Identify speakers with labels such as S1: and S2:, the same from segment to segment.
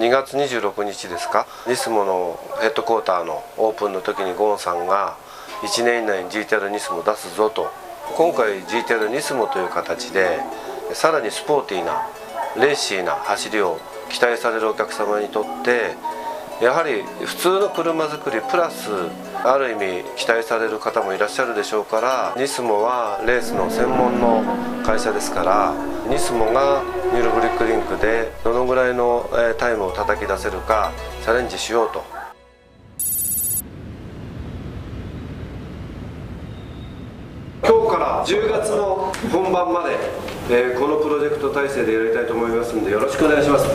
S1: 2月26日ですか、ニスモのヘッドクォーターのオープンの時にゴーンさんが1年以内に GTR ニスモを出すぞと。今回 GTR ニスモという形でさらにスポーティーなレーシーな走りを期待されるお客様にとって、やはり普通の車作りプラスある意味期待される方もいらっしゃるでしょうから、ニスモはレースの専門の会社ですから、ニスモがニュルブリックリンクでどのぐらいのタイムを叩き出せるかチャレンジしようと。今日から10月の本番まで、このプロジェクト体制でやりたいと思いますので、よろしくお願いします。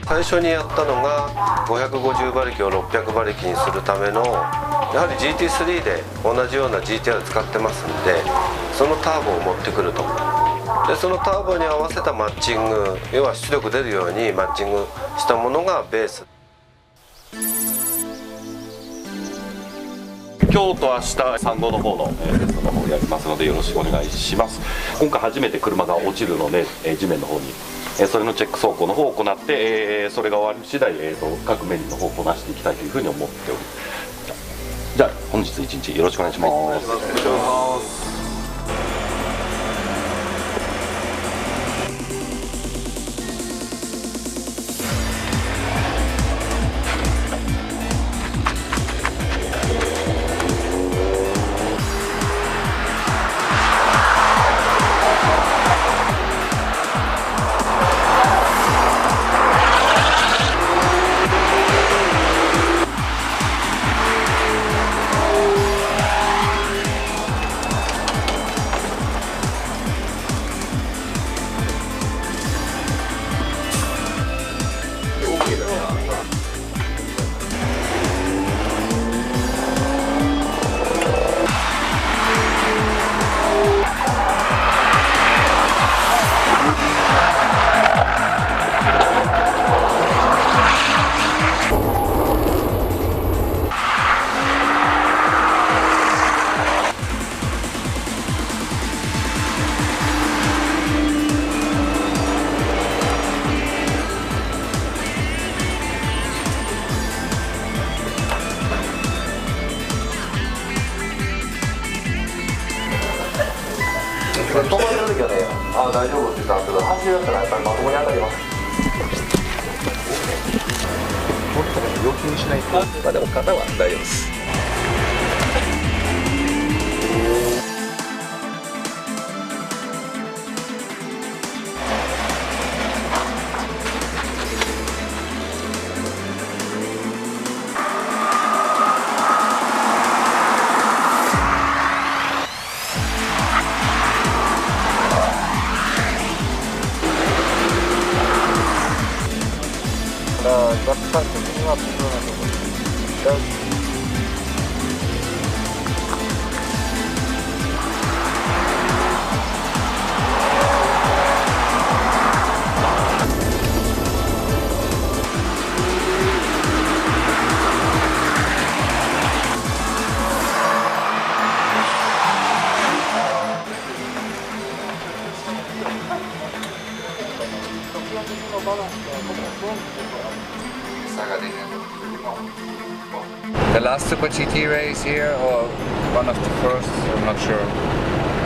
S1: 最初にやったのが550馬力を600馬力にするための、やはり GT3 で同じような GTR 使ってますんで、そのターボを持ってくると。でそのターボに合わせたマッチング、要は出力出るようにマッチングしたものがベース。
S2: 今日と明日3号の方のテストの方やりますので、よろしくお願いします。今回初めて車が落ちるので、地面の方にそれのチェック走行の方を行って、それが終わり次第、各メニューの方をこなしていきたいというふうに思っております。じゃあ本日一日よろしくお願いします。
S1: 止まってる時はね、大丈夫って言ったんですけど、走りだったらやっぱりまともに当たります。もっと要求しないと。まあでも肩は大丈夫です。若干的には微妙なところです。
S3: The last Super GT race here, or one of the first, I'm not sure.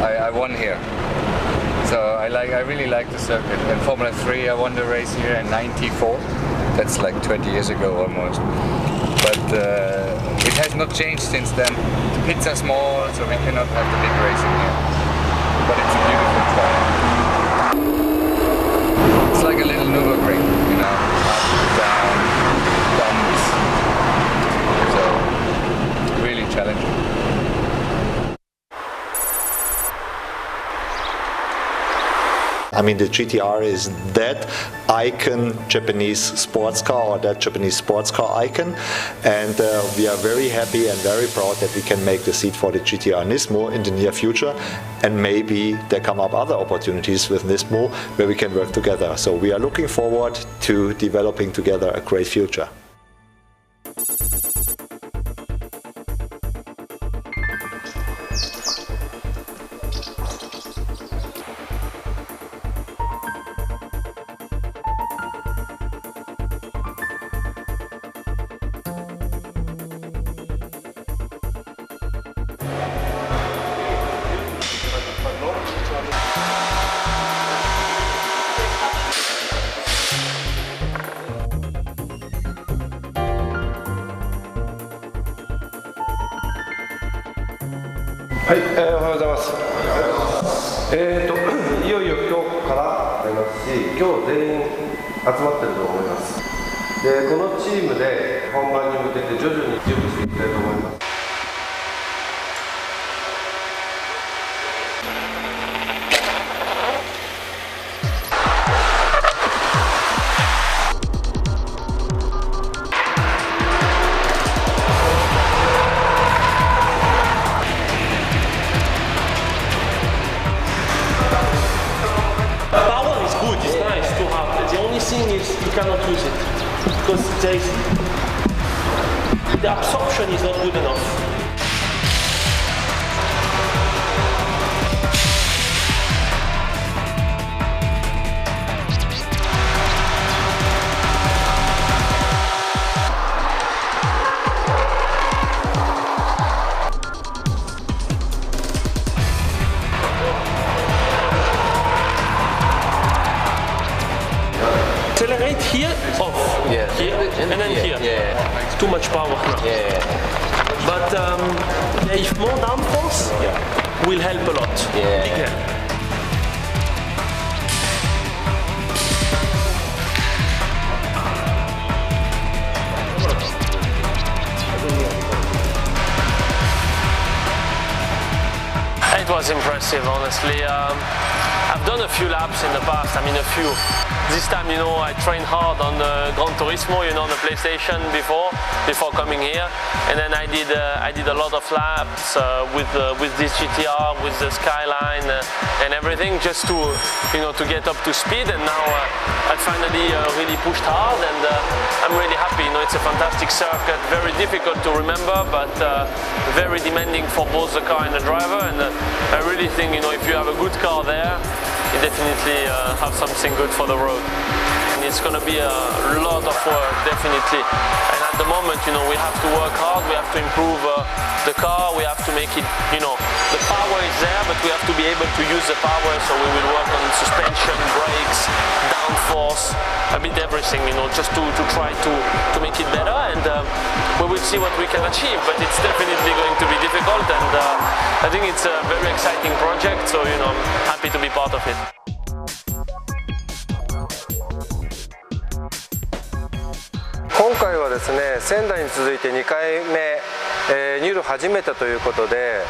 S3: I won here, so I really like the circuit. In Formula 3, I won the race here in '94. That's like 20 years ago almost. But it has not changed since then. The pits are small, so we cannot have the big racing here. But it's a beautiful track. It's like a little Nürburgring, you know, up, down, bumps. So really challenging.
S4: I mean, the GTR is that icon Japanese sports car, or that Japanese sports car icon, and we are very happy and very proud that we can make the seat for the GTR Nismo in the near future, and maybe there come up other opportunities with Nismo where we can work together. So we are looking forward to developing together a great future.
S1: はい、おはようございます。いよいよ今日からありますし、今日全員集まってると思います。で、このチームで本番に向けて徐々に準備していきたいと思います。
S5: You cannot use it because the absorption is not good enough. Accelerate here, off, here, and then here. It's too much power now. But if more downforce will help a lot. Big help. It was impressive, honestly. I've done a few laps in the past, a few. This time, I trained hard on the Gran Turismo, on the PlayStation before coming here. And then I did a lot of laps with this GTR, with the Skyline and everything, just to get up to speed. And now I finally really pushed hard, and I'm really happy. It's a fantastic circuit, very difficult to remember, but very demanding for both the car and the driver. And I really think, if you have a good car there, you definitely have something good for the road. And it's going to be a lot of work, definitely. And at the moment, we have to work hard, we have to improve the car, we have to make it, the power is there, but we have to be able to use the power, so we will work on suspension, brakes, downforce, a bit everything, just to try to make it better, and we will see what we can achieve, but it's definitely going to be difficult, and I think it's a very exciting project, so I'm happy to be part of it.
S1: 今回はですね、仙台に続いて2回目、ニュル初めてということで、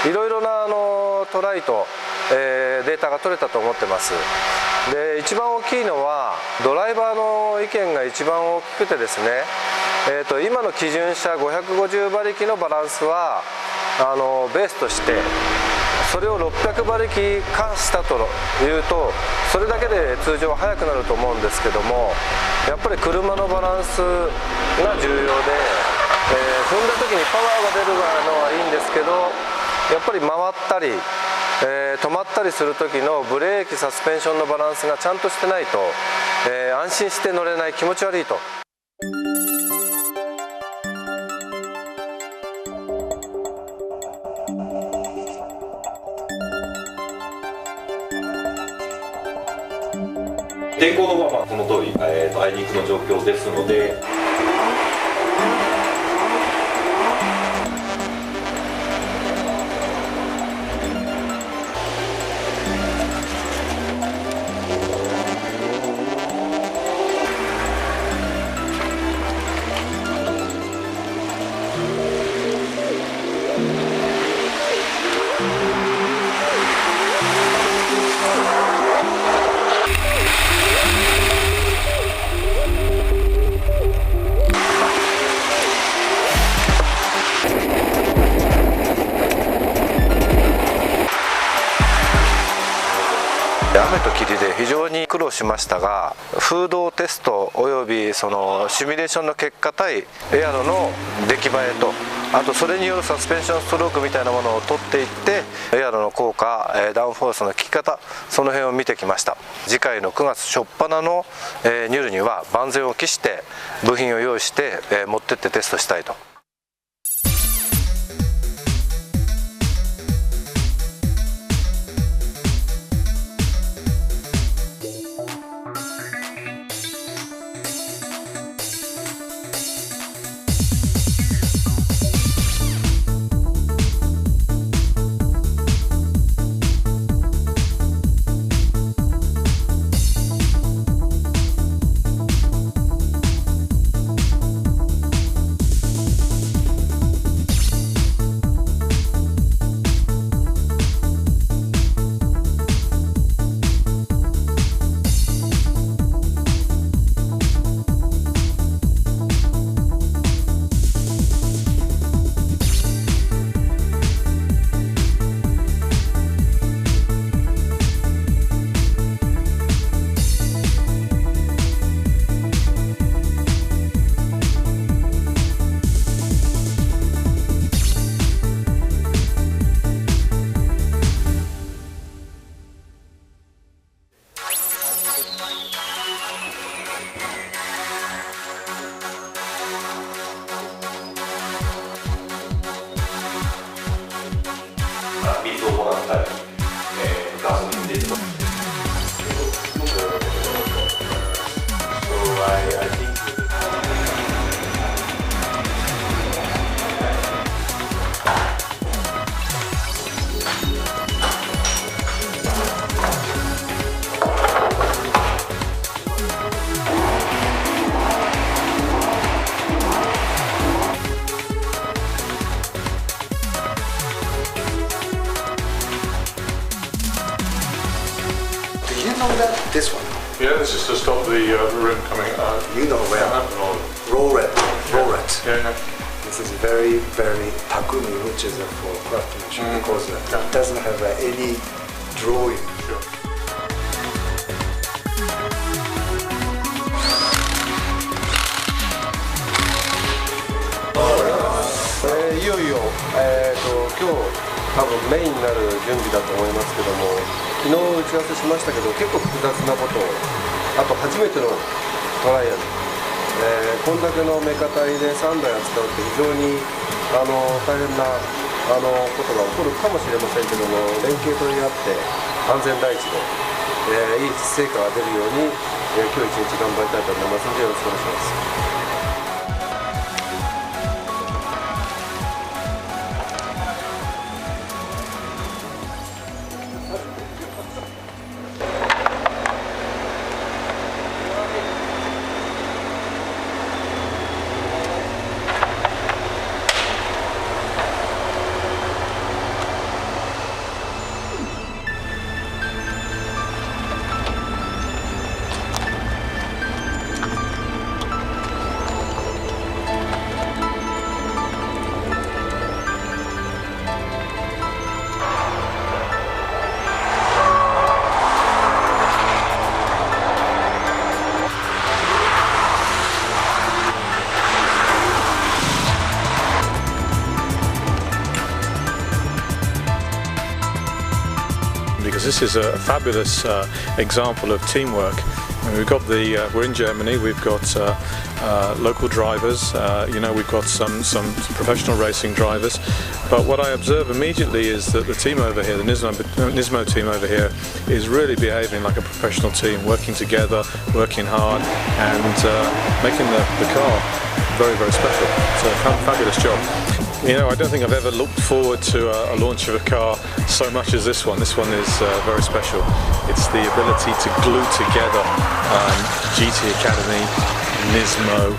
S1: いろいろなトライと、データが取れたと思ってます。で、一番大きいのはドライバーの意見が一番大きくてですね、今の基準車550馬力のバランスはベースとして、それを600馬力化したというと、それだけで通常は速くなると思うんですけども、やっぱり車のバランスが重要で、踏んだ時にパワーが出るのはいいんですけど、やっぱり回ったり、止まったりする時のブレーキ、サスペンションのバランスがちゃんとしてないと、安心して乗れない、気持ち悪いと。
S2: 天候の方はこの通り、あいにくの状況ですので。
S1: 雨と霧で非常に苦労しましたが、風洞テストおよびそのシミュレーションの結果対エアロの出来栄えと、あとそれによるサスペンションストロークみたいなものを取っていって、エアロの効果、ダウンフォースの効き方、その辺を見てきました。次回の9月初っ端のニュルには万全を期して部品を用意して持ってってテストしたいと。
S6: know that this one?
S7: Yeah, this is to stop the rim coming out.
S6: You know where? Roll red.
S7: Yeah.
S6: This is very, very takumi, which is for craftsmanship because it doesn't have any drawing.
S1: Sure. いよいよ、今日多分メインになる準備だと思いますけども、昨日打ち合わせしましたけど結構複雑なことを、あと初めてのトライアル、こんだけのメカ体で3台扱うって非常に大変なことが起こるかもしれませんけども、連携取り合って安全第一で、いい成果が出るように、今日一日頑張りたいと思いますのでよろしくお願いします。
S7: Because this is a fabulous example of teamwork. We've got we're in Germany. We've got local drivers. We've got some professional racing drivers. But what I observe immediately is that the team over here, the Nismo team over here, is really behaving like a professional team, working together, working hard, and making the car very, very special. It's a fabulous job. I don't think I've ever looked forward to a launch of a car so much as this one. This one is very special. It's the ability to glue together GT Academy, Nismo,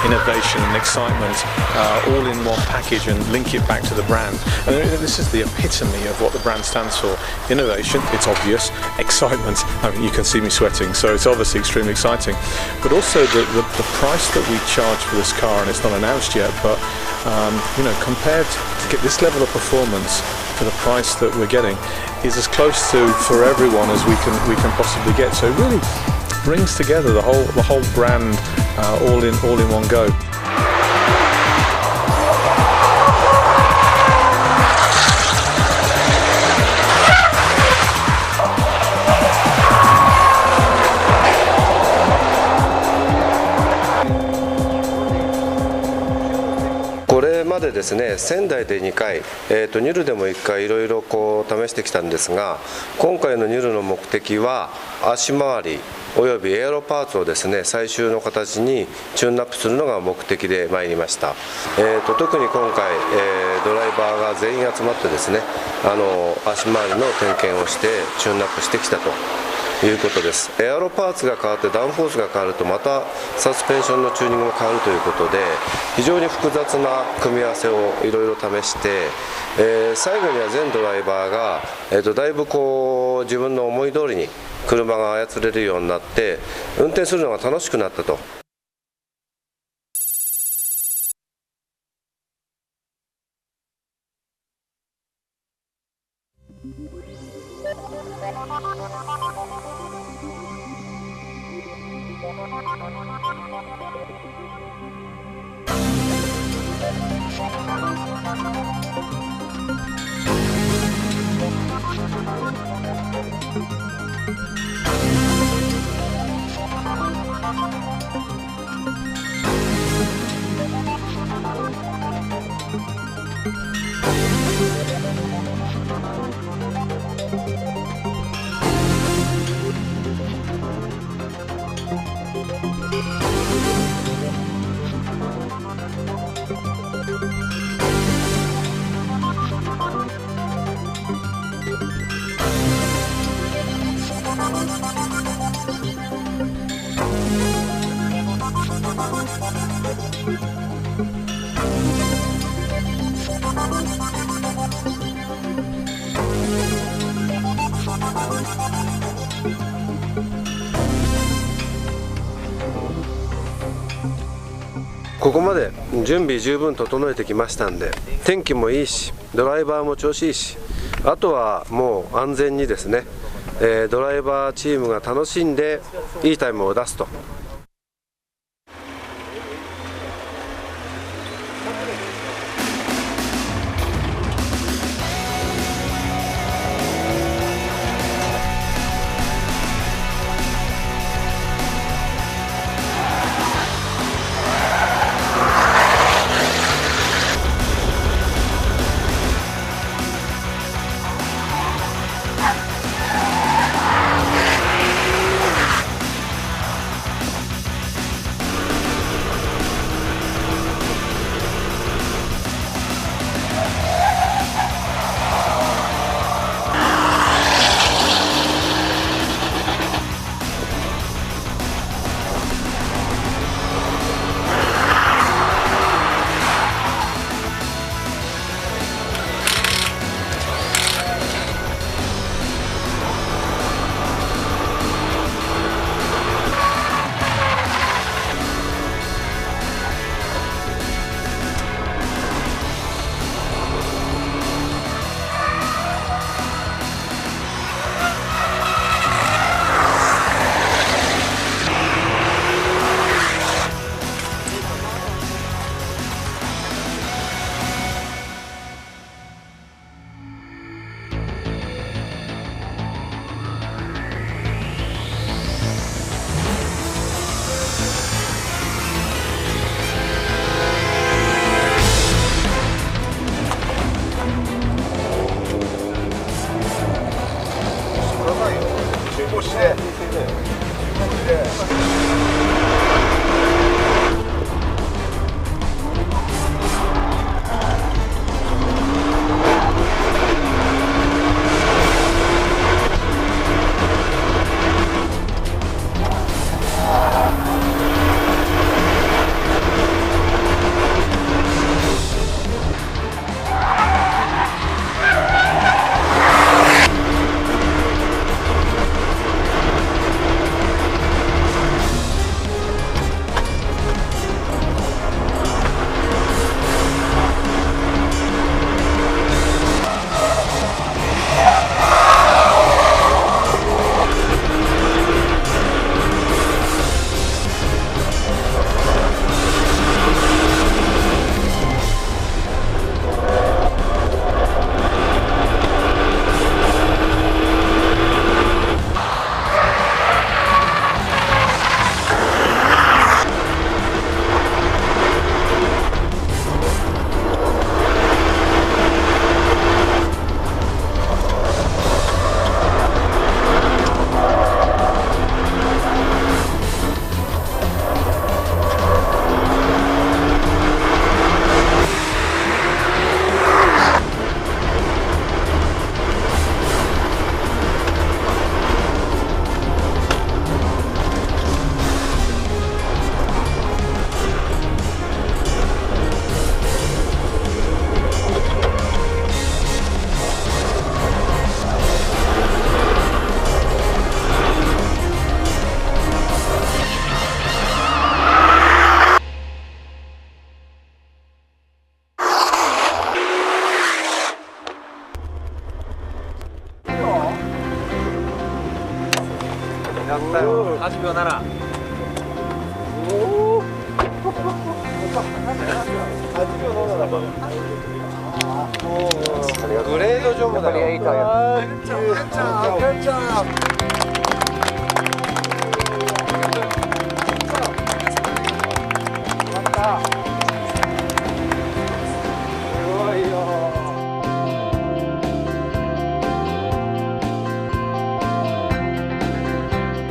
S7: innovation and excitement all in one package and link it back to the brand. And this is the epitome of what the brand stands for. Innovation, it's obvious. Excitement, I mean, you can see me sweating, so it's obviously extremely exciting. But also the price that we charge for this car, and it's not announced yet, but compared to get this level of performance for the price that we're getting is as close to for everyone as we can possibly get. So it really brings together the whole brand all in one go.
S1: これまでですね、仙台で2回、ニュルでも1回いろいろ試してきたんですが、今回のニュルの目的は足回りおよびエアロパーツをですね、最終の形にチューンアップするのが目的で参りました。特に今回、ドライバーが全員集まってですね、足回りの点検をしてチューンアップしてきたということです。エアロパーツが変わってダウンフォースが変わるとまたサスペンションのチューニングも変わるということで、非常に複雑な組み合わせをいろいろ試して、最後には全ドライバーが、だいぶ自分の思い通りに車が操れるようになって運転するのが楽しくなったと。ここまで準備十分整えてきましたんで、天気もいいしドライバーも調子いいし、あとはもう安全にですね、ドライバーチームが楽しんでいいタイムを出すと。
S8: やったよ。8秒7。
S1: グレードジョブだよ。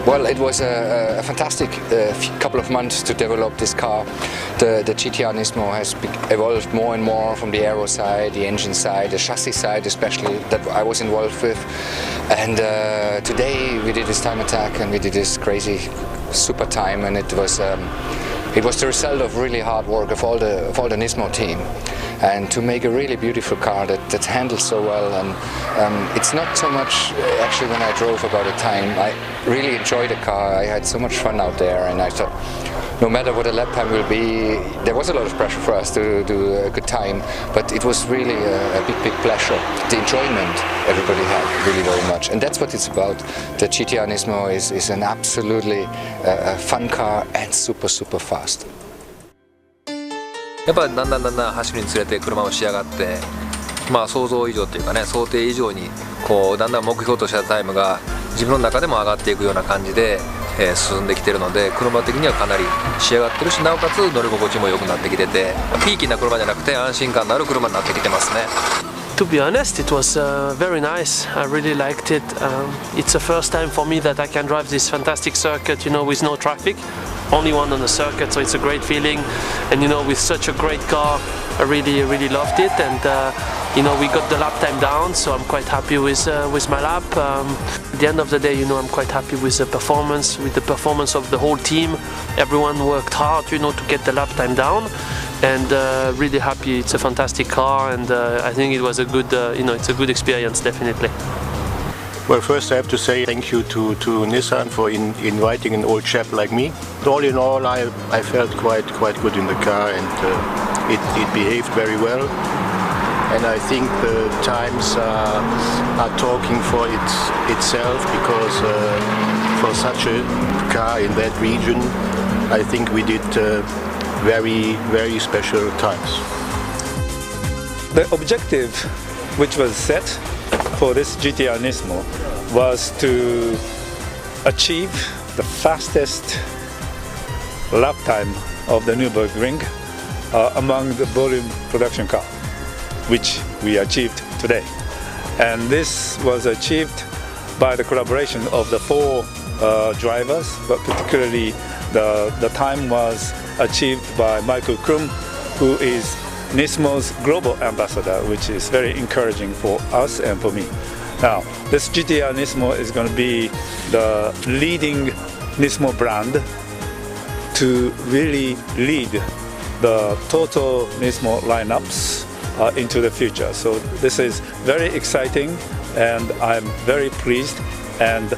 S3: Well, it was a fantastic couple of months to develop this car. The GTR Nismo has evolved more and more from the aero side, the engine side, the chassis side especially, that I was involved with. And today we did this time attack and we did this crazy super time, and it was the result of really hard work of all the Nismo team. And to make a really beautiful car that handles so well, and it's not so much actually when I drove about the time. I really enjoyed the car. I had so much fun out there, and I thought no matter what the lap time will be, there was a lot of pressure for us to do a good time, but it was really a big pleasure. The enjoyment everybody had really very much, and that's what it's about. The GTR Nismo is an absolutely fun car and super fast.
S8: やっぱだんだん走るにつれて車も仕上がって、まあ想像以上というかね、想定以上にこうだんだん目標としたタイムが自分の中でも上がっていくような感じで、進んできてるので、車的にはかなり仕上がってるし、なおかつ乗り心地も良くなってきてて、ピーキーな車じゃなくて安心感のある車になってきてますね。
S5: To be honest, it was very nice. I really liked it. It's the first time for me that I can drive this fantastic circuit, with no traffic. Only one on the circuit, so it's a great feeling. And with such a great car, I really loved it. And we got the lap time down, so I'm quite happy with my lap. At the end of the day, I'm quite happy with the performance of the whole team. Everyone worked hard, to get the lap time down. And really happy. It's a fantastic car, and I think it was a good, it's a good experience, definitely.
S9: Well, first I have to say thank you to Nissan for inviting an old chap like me. All in all, I felt quite good in the car, and it behaved very well. And I think the times are talking for itself, because for such a car in that region, I think we did very special times.
S10: The objective which was set for this GTR Nismo was to achieve the fastest lap time of the Nürburgring among the volume production car, which we achieved today. And this was achieved by the collaboration of the 4 drivers, but particularly the time was achieved by Michael Krum, who is Nismo's global ambassador, which is very encouraging for us and for me. Now, this GTR Nismo is going to be the leading Nismo brand to really lead the total Nismo lineups into the future. So this is very exciting, and I'm very pleased, and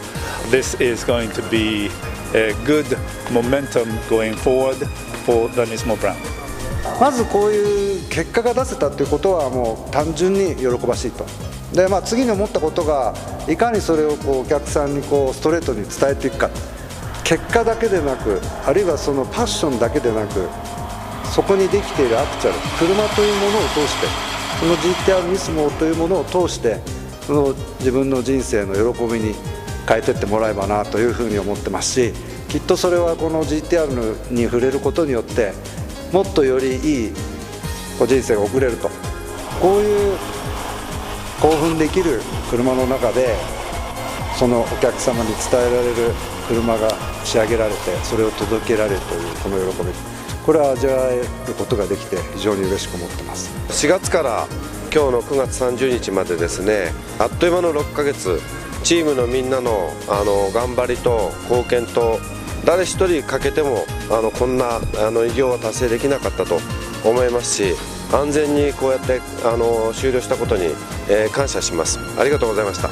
S10: this is going to be a good momentum going forward for the Nismo brand.
S6: まずこういう結果が出せたということはもう単純に喜ばしいと。で、次に思ったことが、いかにそれをお客さんにストレートに伝えていくか。結果だけでなく、あるいはそのパッションだけでなく、そこにできているアクチュアル、車というものを通して、その GTR ニスモというものを通して、その自分の人生の喜びに変えていってもらえばなというふうに思ってますし、きっとそれはこの GTR に触れることによって、もっとよりいい人生が送れると、こういう興奮できる車の中でそのお客様に伝えられる車が仕上げられて、それを届けられるというこの喜び、これは味わえることができて非常に嬉しく思ってます。
S1: 4月から今日の9月30日までですね、あっという間の6ヶ月、チームのみんなの頑張りと貢献と、誰一人欠けてもこんな偉業は達成できなかったと思いますし、安全にこうやって終了したことに、感謝します。ありがとうございました。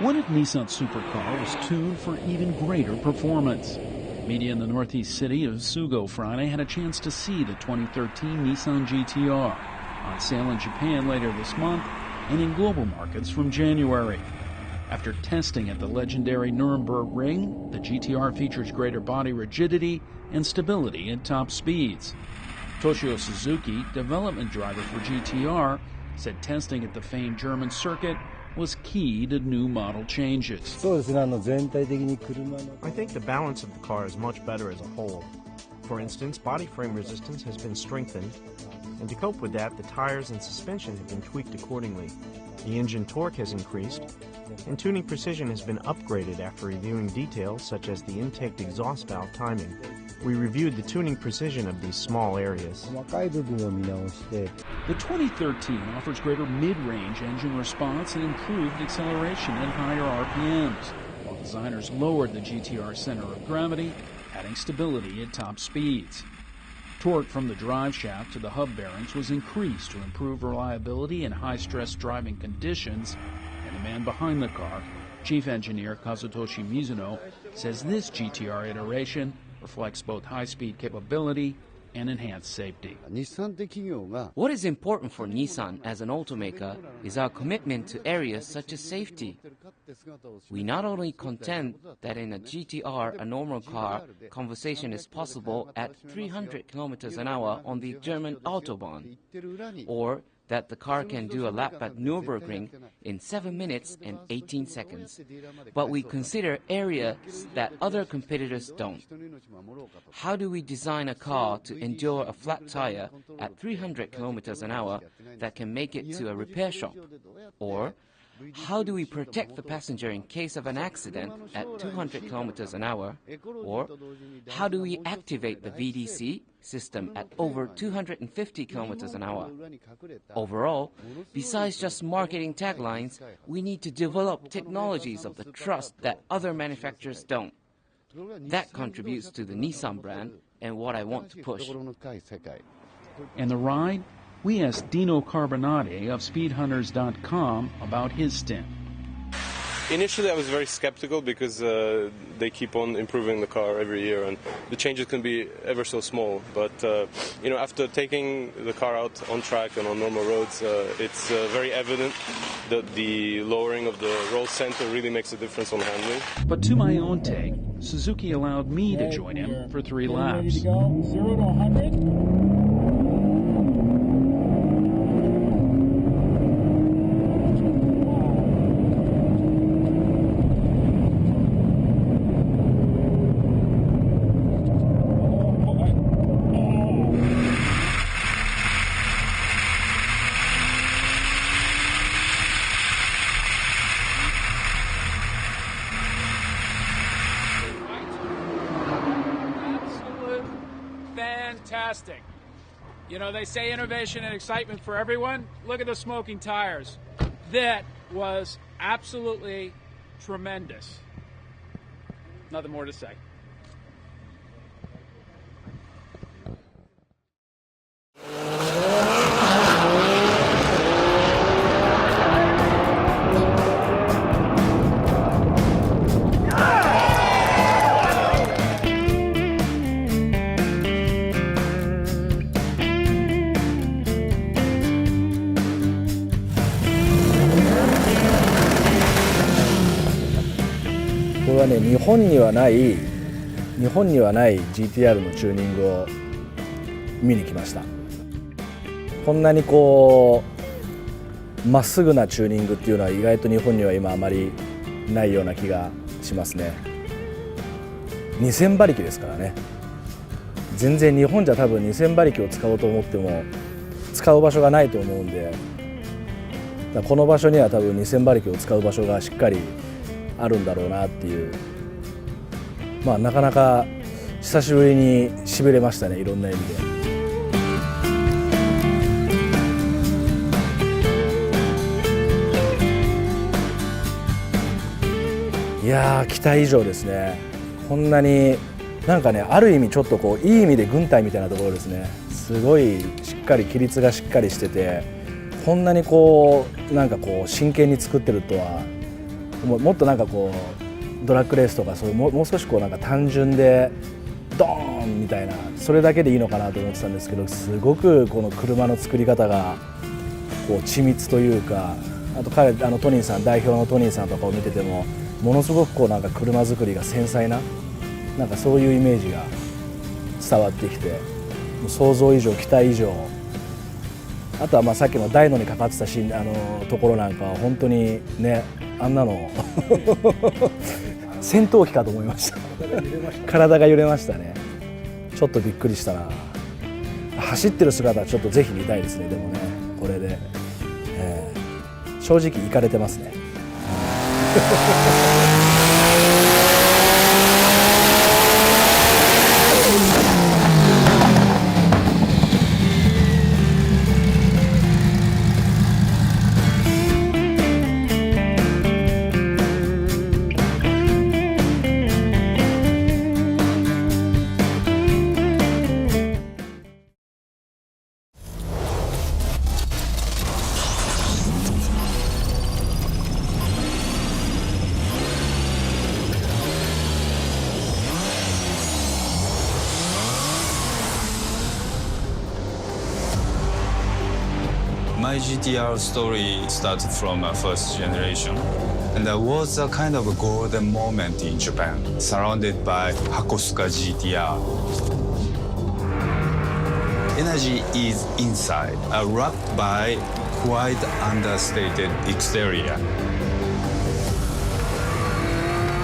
S11: What if Nissan Supercar was tuned for even greater performance? Media in the northeast city of Sugo Friday had a chance to see the 2013 Nissan GTR on sale in Japan later this month and in global markets from January. After testing at the legendary Nürburgring, the GTR features greater body rigidity and stability at top speeds. Toshio Suzuki, development driver for GTR, said testing at the famed German circuit was key to new model changes.
S12: I think the balance of the car is much better as a whole. For instance, body frame resistance has been strengthened, and to cope with that, the tires and suspension have been tweaked accordingly. The engine torque has increased, and tuning precision has been upgraded after reviewing details such as the intake exhaust valve timing. We reviewed the tuning precision of these small areas.
S11: The 2013 offers greater mid-range engine response and improved acceleration at higher RPMs, while designers lowered the GTR center of gravity, adding stability at top speeds. Torque from the drive shaft to the hub bearings was increased to improve reliability in high-stress driving conditions, and the man behind the car, Chief Engineer Kazutoshi Mizuno, says this GTR iteration reflects both high-speed capability and enhanced safety.
S13: What is important for Nissan as an automaker is our commitment to areas such as safety. We not only contend that in a GTR, a normal car, conversation is possible at 300 kilometers an hour on the German Autobahn, or that the car can do a lap at Nürburgring in 7 minutes and 18 seconds. But we consider areas that other competitors don't. How do we design a car to endure a flat tire at 300 kilometers an hour that can make it to a repair shop? Or how do we protect the passenger in case of an accident at 200 kilometers an hour? Or how do we activate the VDC system at over 250 kilometers an hour? Overall, besides just marketing taglines, we need to develop technologies of the trust that other manufacturers don't. That contributes to the Nissan brand and what I want to push.
S11: And the ride? We asked Dino Carbonati of SpeedHunters.com about his stint.
S14: Initially, I was very skeptical because they keep on improving the car every year, and the changes can be ever so small. But after taking the car out on track and on normal roads, it's very evident that the lowering of the roll center really makes a difference on handling.
S11: But to my own take, Suzuki allowed me to join him for 3 laps.
S15: Ready to go. 0 to 100. Fantastic. You know, they say innovation and excitement for everyone. Look at the smoking tires. That was absolutely tremendous. Nothing more to say.
S16: これはね、日本にはない GTR のチューニングを見に来ました。こんなにこうまっすぐなチューニングっていうのは意外と日本には今あまりないような気がしますね。2000馬力ですからね。全然日本じゃ多分2000馬力を使おうと思っても使う場所がないと思うんで、この場所には多分2000馬力を使う場所がしっかりあるんだろうなっていう、なかなか久しぶりにしびれましたね、いろんな意味で。いやー、期待以上ですね。こんなになんかね、ある意味ちょっとこういい意味で軍隊みたいなところですね。すごいしっかり規律がしっかりしてて、こんなにこうなんかこう真剣に作ってるとは。もっとなんかこうドラッグレースとかそういうもう少しこうなんか単純でドーンみたいなそれだけでいいのかなと思ってたんですけど、すごくこの車の作り方がこう緻密というか、あとトニーさん代表のトニーさんとかを見ててもものすごくこうなんか車作りが繊細ななんかそういうイメージが伝わってきて、想像以上期待以上、あとはさっきのダイノにかかってたシーンところなんかは本当にね、あんなの戦闘機かと思いました。体が揺れましたね。ちょっとびっくりしたな。走ってる姿はちょっとぜひ見たいですね。でもね、これで、正直イカれてますね。
S17: My GTR story started from first generation. And there was a kind of a golden moment in Japan, surrounded by Hakosuka GTR. Energy is inside, wrapped by quite understated exterior.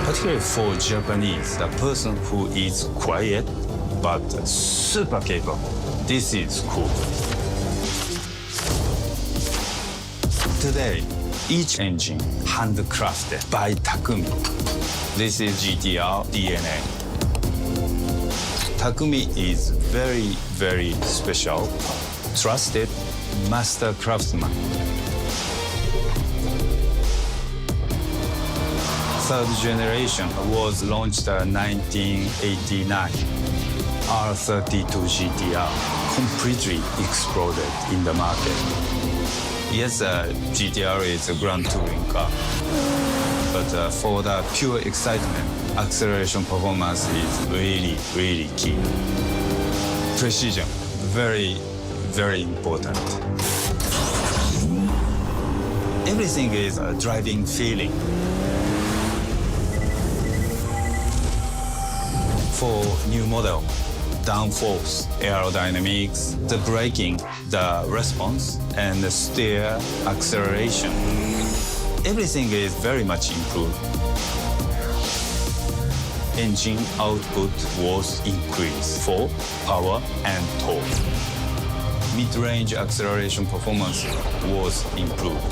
S17: Particularly for Japanese, the person who is quiet but super capable. This is cool. Today, each engine handcrafted by Takumi. This is GTR DNA. Takumi is very, very special, trusted master craftsman. Third generation was launched in 1989. R32 GTR completely exploded in the market. Yes, GTR is a grand touring car, but for the pure excitement, acceleration performance is really, really key. Precision, very, very important. Everything is a driving feeling. For new model, downforce, aerodynamics, the braking, the response, and the steer acceleration. Everything is very much improved. Engine output was increased for power and torque. Mid-range acceleration performance was improved.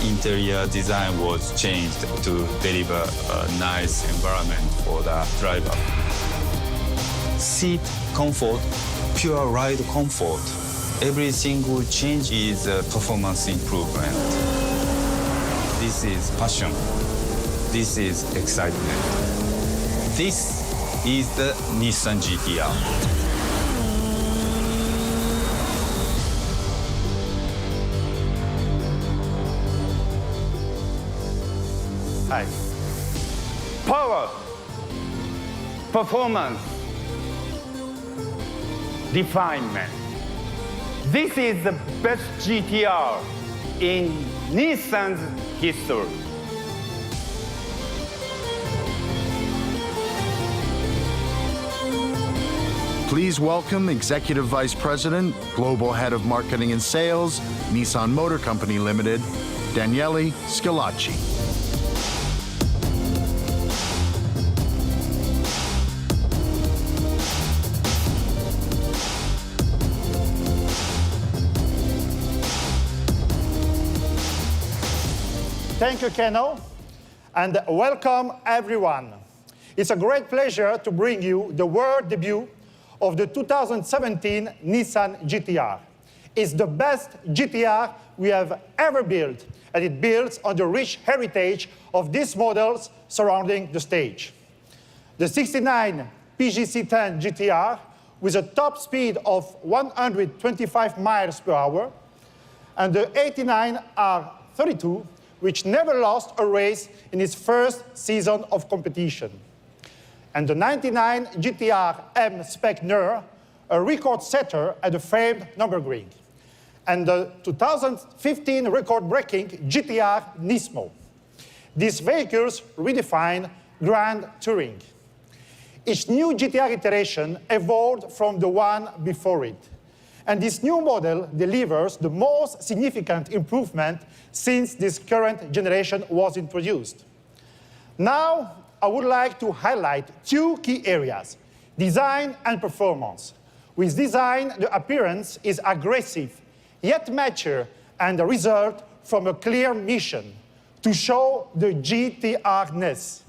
S17: Interior design was changed to deliver a nice environment for the driver. Seat comfort, pure ride comfort. Every single change is a performance improvement. This is passion. This is excitement. This is the Nissan GTR.
S18: Hi. Power, performance, refinement. This is the best GTR in Nissan's history.
S19: Please welcome Executive Vice President, Global Head of Marketing and Sales, Nissan Motor Company Limited, Daniele Scalacci.
S20: Thank you, Keno, and welcome everyone. It's a great pleasure to bring you the world debut of the 2017 Nissan GTR. It's the best GTR we have ever built, and it builds on the rich heritage of these models surrounding the stage. The 69 PGC-10 GTR with a top speed of 125 miles per hour, and the 89 R32, which never lost a race in its first season of competition. And the 99 GTR M Spec Nür, a record setter at the famed Nürburgring. And the 2015 record-breaking GTR Nismo. These vehicles redefine grand touring. Each new GTR iteration evolved from the one before it. And this new model delivers the most significant improvement since this current generation was introduced. Now, I would like to highlight two key areas, design and performance. With design, the appearance is aggressive, yet mature, and a result from a clear mission, to show the GTR-ness.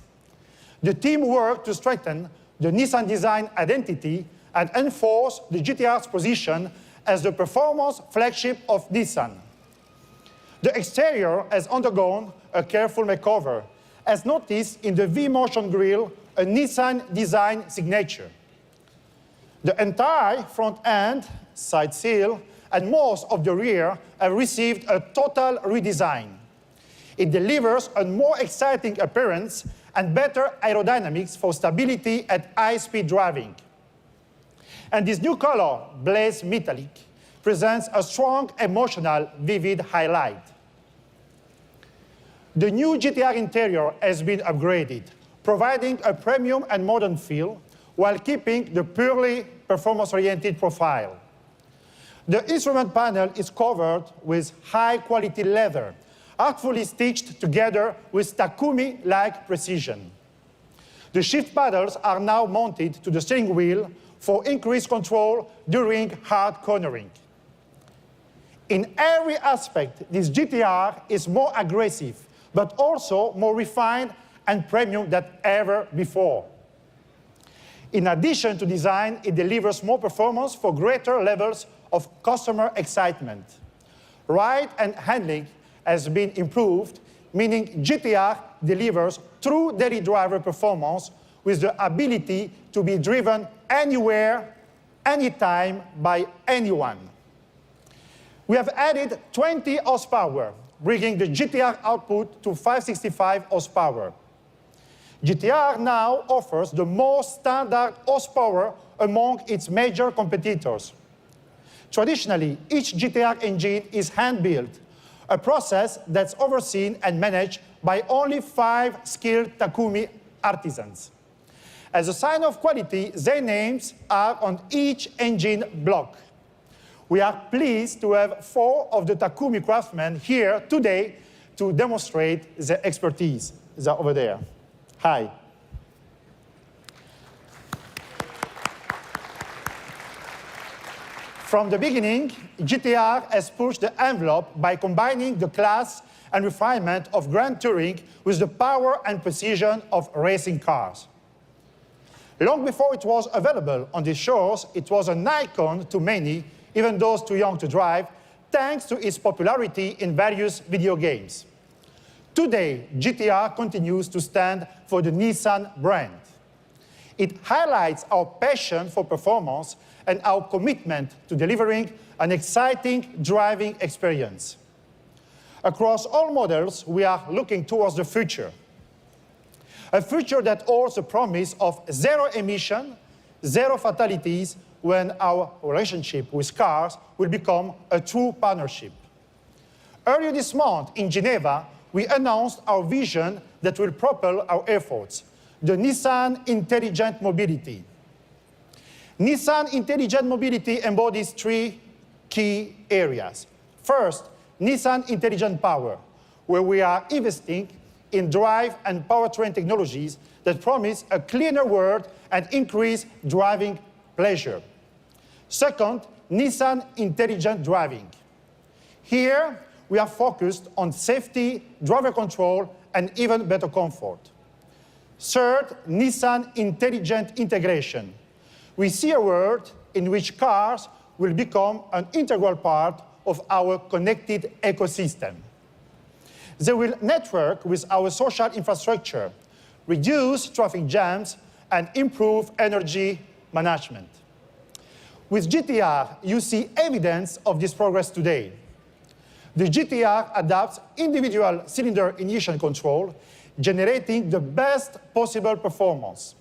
S20: The team worked to strengthen the Nissan design identity and enforce the GTR's position as the performance flagship of Nissan. The exterior has undergone a careful makeover, as noticed in the V-Motion grille, a Nissan design signature. The entire front end, side seal, and most of the rear have received a total redesign. It delivers a more exciting appearance and better aerodynamics for stability at high-speed driving. And this new color, Blaze Metallic, presents a strong, emotional, vivid highlight. The new GTR interior has been upgraded, providing a premium and modern feel while keeping the purely performance-oriented profile. The instrument panel is covered with high-quality leather, artfully stitched together with Takumi-like precision. The shift paddles are now mounted to the steering wheel for increased control during hard cornering. In every aspect, this GTR is more aggressive, but also more refined and premium than ever before. In addition to design, it delivers more performance for greater levels of customer excitement. Ride and handling has been improved, meaning GTR delivers true daily driver performance with the ability to be driven anywhere, anytime, by anyone. We have added 20 horsepower, bringing the GTR output to 565 horsepower. GTR now offers the most standard horsepower among its major competitors. Traditionally, each GTR engine is hand-built, a process that's overseen and managed by only 5 skilled Takumi artisans. As a sign of quality, their names are on each engine block. We are pleased to have 4 of the Takumi craftsmen here today to demonstrate their expertise. They're over there. Hi. From the beginning, GTR has pushed the envelope by combining the class and refinement of grand touring with the power and precision of racing cars. Long before it was available on the shores, it was an icon to many, even those too young to drive, thanks to its popularity in various video games. Today, GTR continues to stand for the Nissan brand. It highlights our passion for performance and our commitment to delivering an exciting driving experience. Across all models, we are looking towards the future. A future that holds the promise of zero emission, zero fatalities, when our relationship with cars will become a true partnership. Earlier this month in Geneva, we announced our vision that will propel our efforts, the Nissan Intelligent Mobility. Nissan Intelligent Mobility embodies 3 key areas. First, Nissan Intelligent Power, where we are investing in drive and powertrain technologies that promise a cleaner world and increase driving pleasure. Second, Nissan Intelligent Driving. Here, we are focused on safety, driver control, and even better comfort. Third, Nissan Intelligent Integration. We see a world in which cars will become an integral part of our connected ecosystem. They will network with our social infrastructure, reduce traffic jams, and improve energy management. With GTR, you see evidence of this progress today. The GTR adapts individual cylinder ignition control, generating the best possible performance.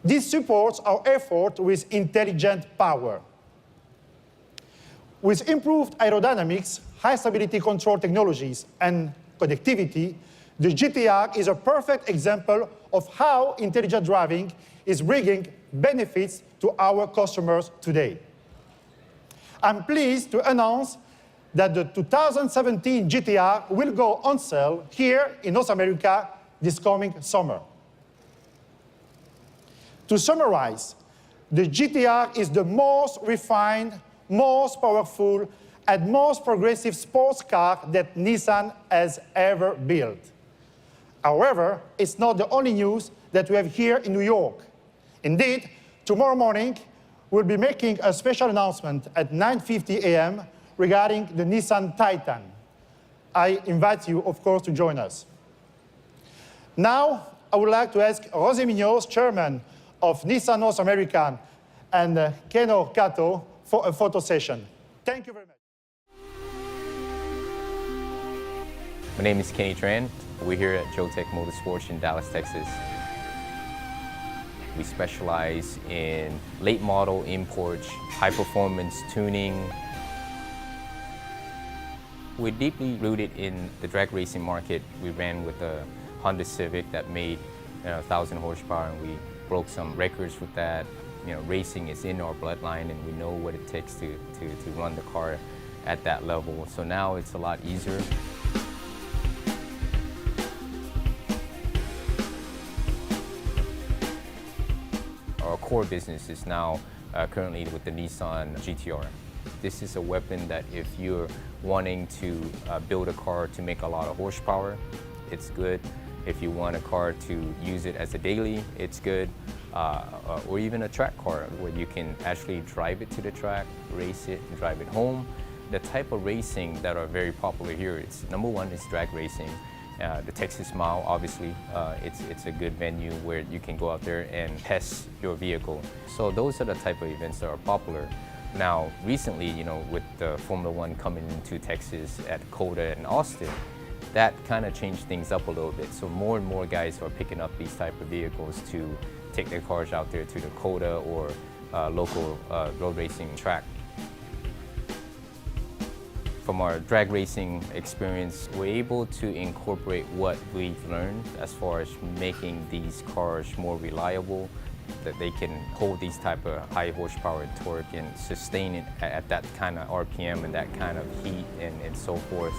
S20: This supports our effort with intelligent power. With improved aerodynamics, high stability control technologies, and connectivity, the GTR is a perfect example of how intelligent driving is bringing benefits to our customers today. I'm pleased to announce that the 2017 GTR will go on sale here in North America this coming summer. To summarize, the GTR is the most refined, most powerful, and most progressive sports car that Nissan has ever built. However, it's not the only news that we have here in New York. Indeed, tomorrow morning, we'll be making a special announcement at 9:50 a.m. regarding the Nissan Titan. I invite you, of course, to join us. Now, I would like to ask José Muñoz, chairman of Nissan North America, and Keno Kato for a photo session. Thank you very much.
S21: My name is Kenny Tran. We're here at Jotech Motorsports in Dallas, Texas. We specialize in late model imports, high performance tuning. We're deeply rooted in the drag racing market. We ran with a Honda Civic that made 1,000 horsepower, and we broke some records with that. Racing is in our bloodline, and we know what it takes to run the car at that level. So now it's a lot easier. Our core business is now currently with the Nissan GTR. This is a weapon that if you're wanting to build a car to make a lot of horsepower, it's good. If you want a car to use it as a daily, it's good. Or even a track car where you can actually drive it to the track, race it, and drive it home. The type of racing that are very popular here, it's number one is drag racing. The Texas Mile, obviously, it's a good venue where you can go out there and test your vehicle. So those are the type of events that are popular. Now, recently, with the Formula One coming into Texas at COTA and Austin, that kind of changed things up a little bit. So more and more guys are picking up these type of vehicles to take their cars out there to the COTA or local road racing track. From our drag racing experience, we're able to incorporate what we've learned as far as making these cars more reliable, that they can hold these type of high horsepower torque and sustain it at that kind of RPM and that kind of heat and so forth.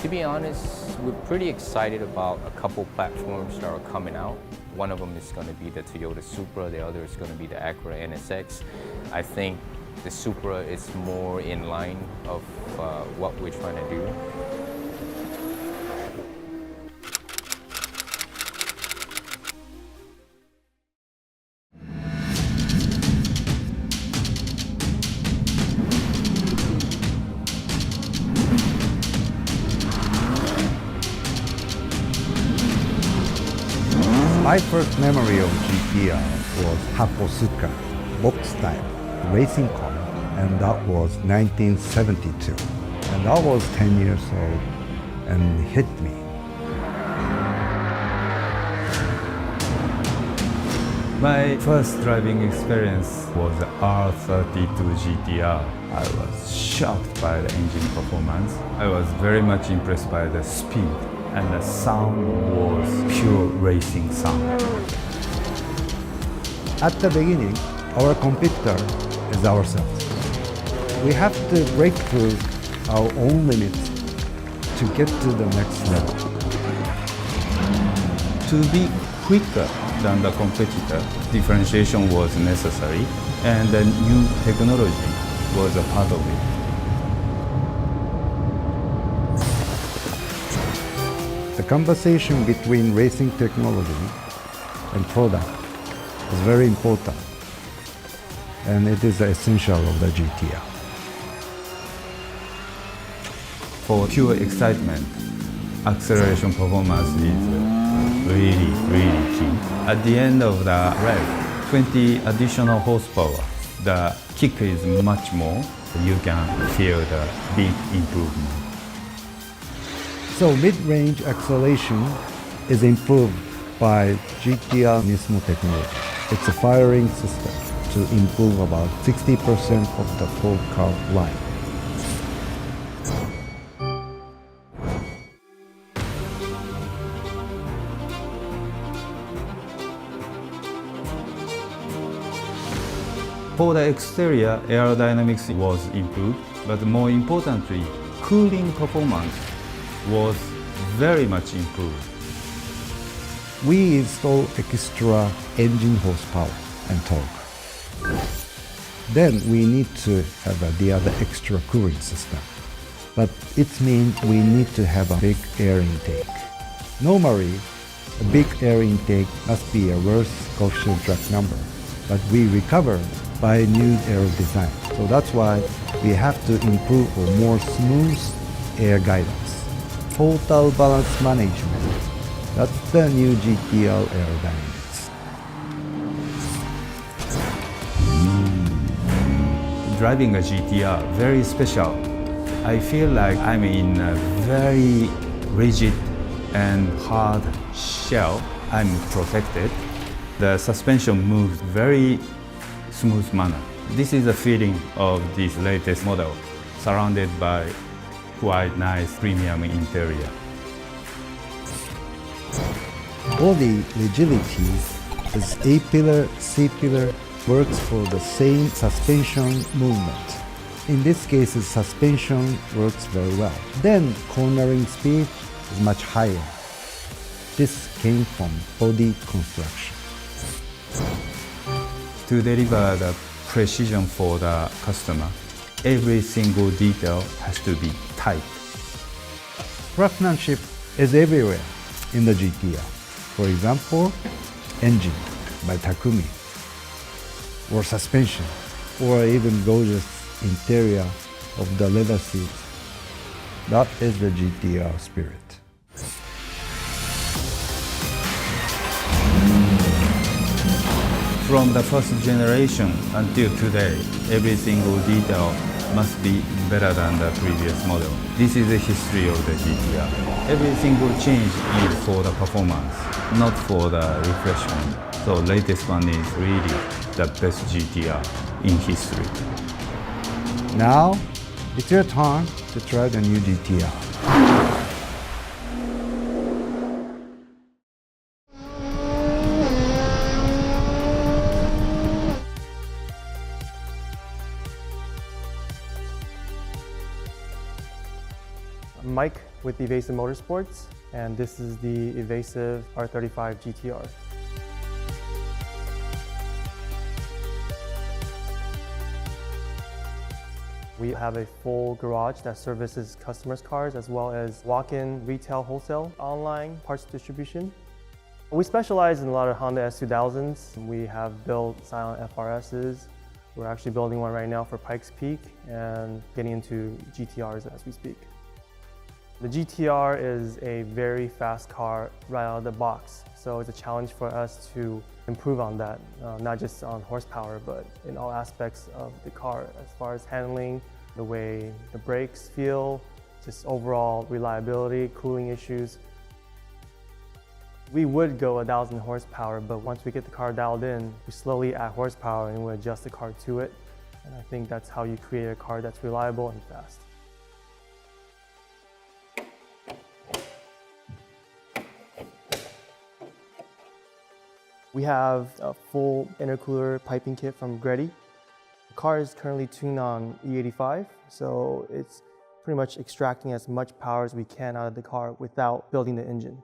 S21: To be honest, we're pretty excited about a couple platforms that are coming out. One of them is going to be the Toyota Supra, the other is going to be the Acura NSX. I think the Supra is more in line of what we're trying to do.
S6: My first memory of GTR was Hakosuka, box style, racing car, and that was 1972. And I was 10 years old, and it hit me.
S4: My first driving experience was the R32 GTR. I was shocked by the engine performance. I was very much impressed by the speed, and the sound was pure racing sound.
S6: At the beginning, our competitor is ourselves. We have to break through our own limits to get to the next level.
S4: To be quicker than the competitor, differentiation was necessary, and the new technology was a part of it.
S6: The conversation between racing technology and product is very important, and it is essential of the GTR.
S4: For pure excitement, acceleration performance is really key. At the end of the rev, 20 additional horsepower, the kick is much more. You can feel the big improvement.
S6: So mid-range acceleration is improved by GTR Nismo technology. It's a firing system to improve about 60% of the full car line.
S4: For the exterior, aerodynamics was improved, but more importantly, cooling performance was very much improved.
S6: We install extra engine horsepower and torque. Then we need to have the other extra cooling system. But it means we need to have a big air intake. Normally, a big air intake must be a worse coefficient drag number, but we recover by new aero design. So that's why we have to improve for more smooth air guidance. Total balance management. That's the new GTR aerodynamics.
S4: Driving a GTR, very special. I feel like I'm in a very rigid and hard shell, I'm protected. The suspension moves very smooth manner. This is the feeling of this latest model, surrounded by quite nice premium interior.
S6: Body rigidity is A-pillar, C-pillar works for the same suspension movement. In this case, the suspension works very well. Then cornering speed is much higher. This came from body construction.
S4: To deliver the precision for the customer, every single detail has to be tight.
S6: Craftsmanship is everywhere in the GTR. For example, engine by Takumi, or suspension, or even gorgeous interior of the leather seats. That is the GTR spirit.
S4: From the first generation until today, every single detail must be better than the previous model. This is the history of the GTR. Every single change is for the performance, not for the refreshment. So latest one is really the best GTR in history.
S6: Now, it's your turn to try the new GTR.
S2: I'm Mike with Evasive Motorsports, and this is the Evasive R35 GTR. We have a full garage that services customers' cars as well as walk-in retail wholesale, online parts distribution. We specialize in a lot of Honda S2000s. We have built silent FRSs. We're actually building one right now for Pikes Peak and getting into GTRs as we speak. The GTR is a very fast car right out of the box, so it's a challenge for us to improve on that, not just on horsepower, but in all aspects of the car, as far as handling, the way the brakes feel, just overall reliability, cooling issues. We would go 1,000 horsepower, but once we get the car dialed in, we slowly add horsepower and we adjust the car to it. And I think that's how you create a car that's reliable and fast. We have a full intercooler piping kit from Greddy. The car is currently tuned on E85, so it's pretty much extracting as much power as we can out of the car without building the engine.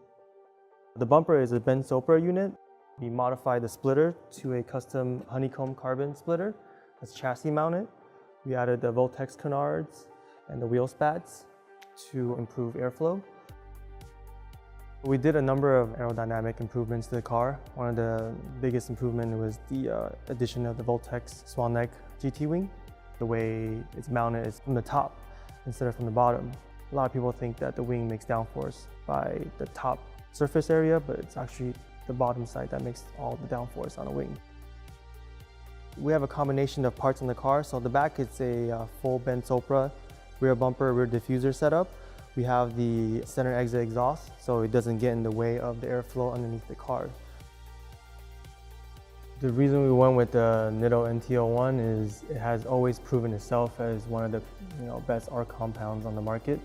S2: The bumper is a Ben Sopra unit. We modified the splitter to a custom honeycomb carbon splitter that's chassis mounted. We added the Voltex canards and the wheel spats to improve airflow. We did a number of aerodynamic improvements to the car. One of the biggest improvements was the addition of the Voltex swan neck GT wing. The way it's mounted is from the top instead of from the bottom. A lot of people think that the wing makes downforce by the top surface area, but it's actually the bottom side that makes all the downforce on a wing. We have a combination of parts in the car. So the back is a full Ben Sopra rear bumper, rear diffuser setup. We have the center exit exhaust, so it doesn't get in the way of the airflow underneath the car. The reason we went with the Nitto NT01 is it has always proven itself as one of the best R compounds on the market.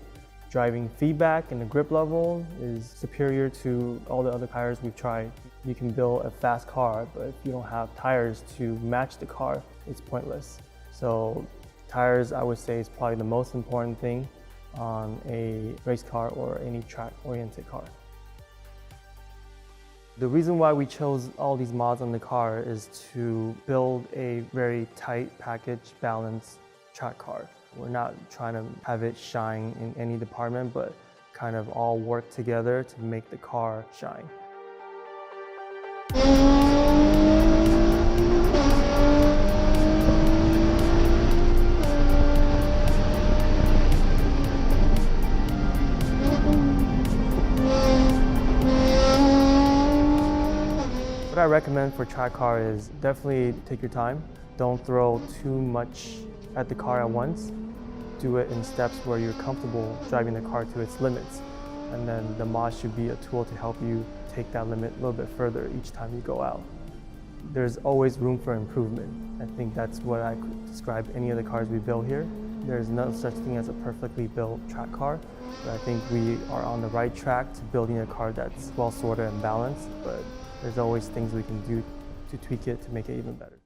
S2: Driving feedback and the grip level is superior to all the other tires we've tried. You can build a fast car, but if you don't have tires to match the car, it's pointless. So tires, I would say, is probably the most important thing on a race car or any track-oriented car. The reason why we chose all these mods on the car is to build a very tight package, balanced track car. We're not trying to have it shine in any department, but kind of all work together to make the car shine. What I recommend for track car is definitely take your time. Don't throw too much at the car at once. Do it in steps where you're comfortable driving the car to its limits. And then the mod should be a tool to help you take that limit a little bit further each time you go out. There's always room for improvement. I think that's what I could describe any of the cars we build here. There's no such thing as a perfectly built track car, but I think we are on the right track to building a car that's well sorted and balanced, but there's always things we can do to tweak it to make it even better.